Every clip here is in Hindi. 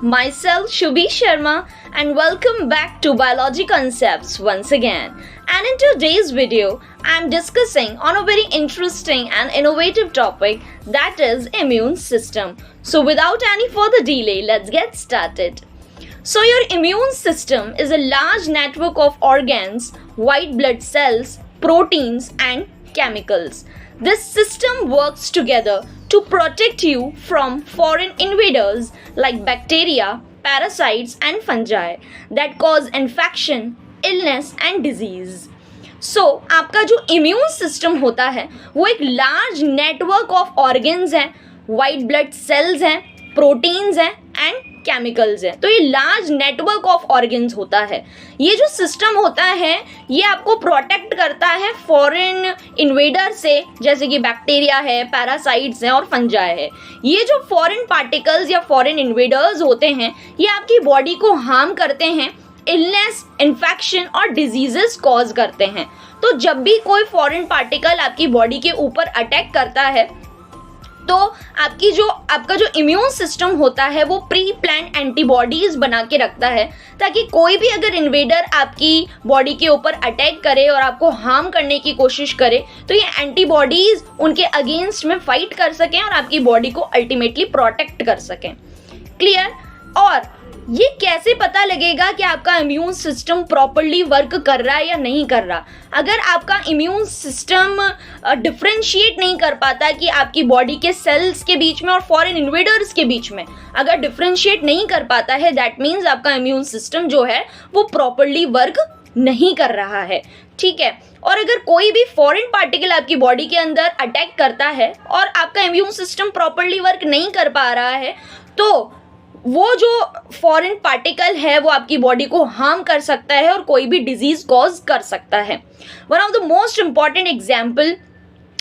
myself Shubhi Sharma and welcome back to Biology Concepts once again. And in today's video, I am discussing on a very interesting and innovative topic, that is immune system. So without any further delay, let's get started. So your immune system is a large network of organs, white blood cells, proteins and chemicals. This system works together to protect you from foreign invaders like bacteria, parasites and fungi that cause infection, illness and disease. So आपका जो immune system होता है वो एक large network of organs है, white blood cells हैं, proteins हैं and केमिकल्स है. तो ये लार्ज नेटवर्क ऑफ ऑर्गन्स होता है. ये जो सिस्टम होता है ये आपको प्रोटेक्ट करता है फॉरेन इन्वेडर से, जैसे कि बैक्टीरिया है, पैरासाइट्स हैं और फंजाई है. ये जो फॉरेन पार्टिकल्स या फॉरेन इन्वेडर्स होते हैं ये आपकी बॉडी को हार्म करते हैं, इलनेस, इन्फेक्शन और डिजीजेस कॉज करते हैं. तो जब भी कोई फॉरेन पार्टिकल आपकी बॉडी के ऊपर अटैक करता है तो आपका जो इम्यून सिस्टम होता है वो प्री प्लान एंटीबॉडीज बना के रखता है, ताकि कोई भी अगर इन्वेडर आपकी बॉडी के ऊपर अटैक करे और आपको हार्म करने की कोशिश करे तो ये एंटीबॉडीज उनके अगेंस्ट में फाइट कर सकें और आपकी बॉडी को अल्टीमेटली प्रोटेक्ट कर सकें. क्लियर? और ये कैसे पता लगेगा कि आपका इम्यून सिस्टम प्रॉपर्ली वर्क कर रहा है या नहीं कर रहा? अगर आपका इम्यून सिस्टम डिफरेंशिएट नहीं कर पाता कि आपकी बॉडी के सेल्स के बीच में और फॉरेन इन्वेडर्स के बीच में अगर डिफरेंशिएट नहीं कर पाता है, दैट मीन्स आपका इम्यून सिस्टम जो है वो प्रॉपर्ली वर्क नहीं कर रहा है. ठीक है? और अगर कोई भी फॉरेन पार्टिकल आपकी बॉडी के अंदर अटैक करता है और आपका इम्यून सिस्टम प्रॉपर्ली वर्क नहीं कर पा रहा है तो वो जो फॉरेन पार्टिकल है वो आपकी बॉडी को हार्म कर सकता है और कोई भी डिजीज कॉज कर सकता है. One of the most important example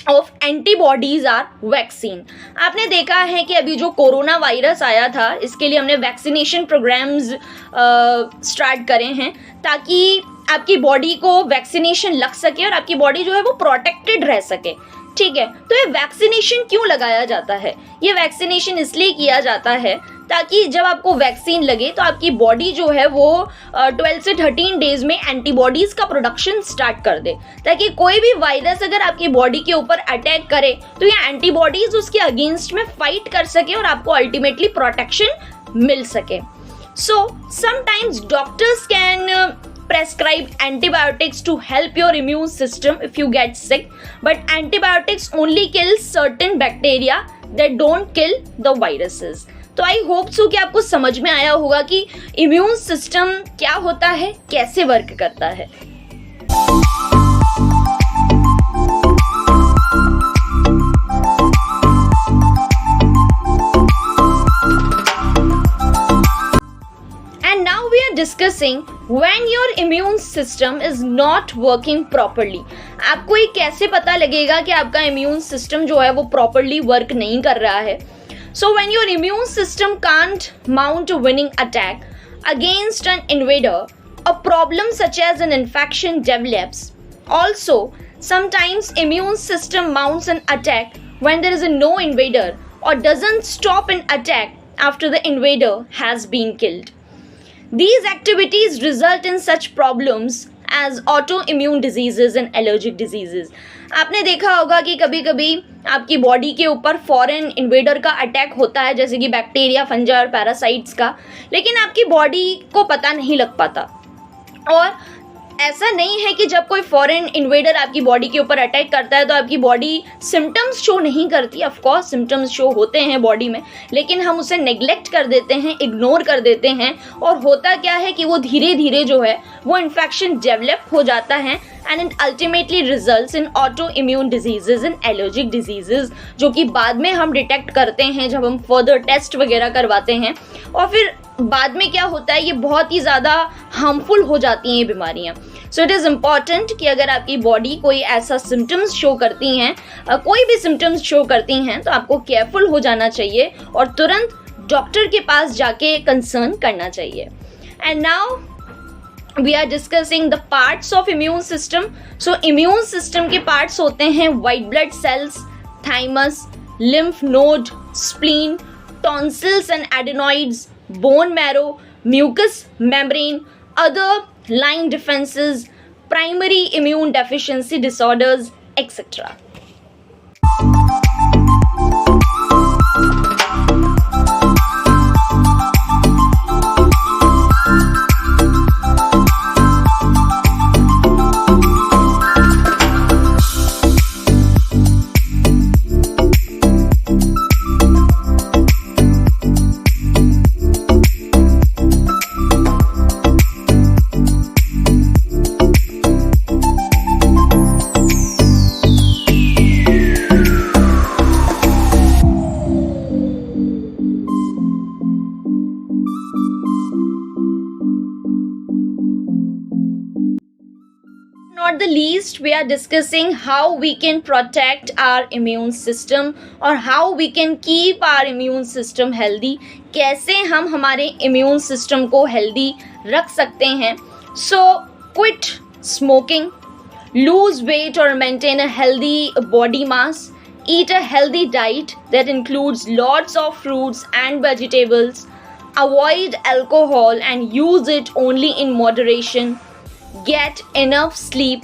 of antibodies are vaccine. आपने देखा है कि अभी जो कोरोना वायरस आया था इसके लिए हमने वैक्सीनेशन प्रोग्राम्स स्टार्ट करे हैं ताकि आपकी बॉडी को वैक्सीनेशन लग सके और आपकी बॉडी जो है वो प्रोटेक्टेड रह सके. ठीक है? तो ये वैक्सीनेशन क्यों लगाया जाता है? ये वैक्सीनेशन इसलिए किया जाता है ताकि जब आपको वैक्सीन लगे तो आपकी बॉडी जो है वो 12 से 13 डेज में एंटीबॉडीज का प्रोडक्शन स्टार्ट कर दे, ताकि कोई भी वायरस अगर आपकी बॉडी के ऊपर अटैक करे तो ये एंटीबॉडीज उसके अगेंस्ट में फाइट कर सके और आपको अल्टीमेटली प्रोटेक्शन मिल सके. So sometimes doctors can prescribe antibiotics to help your immune system if you get sick, but antibiotics only kill certain bacteria that don't kill the viruses. तो आई होप सो कि आपको समझ में आया होगा कि इम्यून सिस्टम क्या होता है, कैसे वर्क करता है. Now we are discussing when your immune system is not working properly. आपको ये कैसे पता लगेगा कि आपका immune system जो है वो properly work नहीं कर रहा है? So when your immune system can't mount a winning attack against an invader, a problem such as an infection develops. Also, sometimes immune system mounts an attack when there is a no invader or doesn't stop an attack after the invader has been killed. These activities result in such problems as autoimmune diseases and allergic diseases. आपने देखा होगा कि कभी कभी आपकी बॉडी के ऊपर फॉरेन इन्वेडर का अटैक होता है, जैसे कि बैक्टीरिया, फंजाई और पैरासाइट्स का, लेकिन आपकी बॉडी को पता नहीं लग पाता. और ऐसा नहीं है कि जब कोई फॉरेन इन्वेडर आपकी बॉडी के ऊपर अटैक करता है तो आपकी बॉडी सिम्टम्स शो नहीं करती. ऑफ कोर्स सिम्टम्स शो होते हैं बॉडी में, लेकिन हम उसे नेग्लेक्ट कर देते हैं, इग्नोर कर देते हैं, और होता क्या है कि वो धीरे धीरे जो है वो इन्फेक्शन डेवलप हो जाता है and it ultimately results in autoimmune diseases and allergic diseases, जो कि बाद में हम डिटेक्ट करते हैं जब हम फर्दर टेस्ट वगैरह करवाते हैं. और फिर बाद में क्या होता है, ये बहुत ही ज़्यादा हार्मफुल हो जाती हैं ये बीमारियाँ. सो इट इज़ इम्पॉर्टेंट कि अगर आपकी बॉडी कोई ऐसा सिम्टम्स शो करती हैं, कोई भी सिम्टम्स शो करती हैं, तो आपको केयरफुल हो जाना चाहिए और तुरंत डॉक्टर के पास जाके कंसर्न करना चाहिए. And now we are discussing the parts of immune system. So immune system के parts होते हैं white blood cells, thymus, lymph node, spleen, tonsils and adenoids, bone marrow, mucous membrane, other line defenses, primary immune deficiency disorders, etc. Not the least, we are discussing how we can protect our immune system or how we can keep our immune system healthy. कैसे हम हमारे immune system को healthy रख सकते हैं. So, quit smoking, lose weight or maintain a healthy body mass, eat a healthy diet that includes lots of fruits and vegetables, avoid alcohol and use it only in moderation, get enough sleep,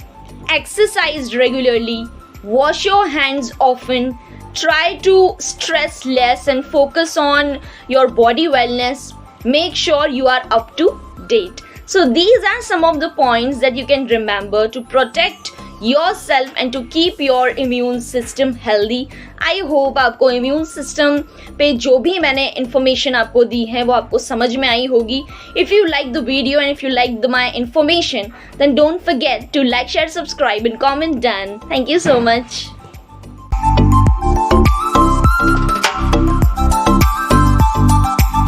exercise regularly, wash your hands often, try to stress less and focus on your body wellness, make sure you are up to date. So these are some of the points that you can remember to protect yourself and to keep your immune system healthy. I hope आपको immune system पे जो भी मैंने information आपको दी है वो आपको समझ में आई होगी. If you like the video and if you like my information, then don't forget to like, share, subscribe and comment down. Thank you so much.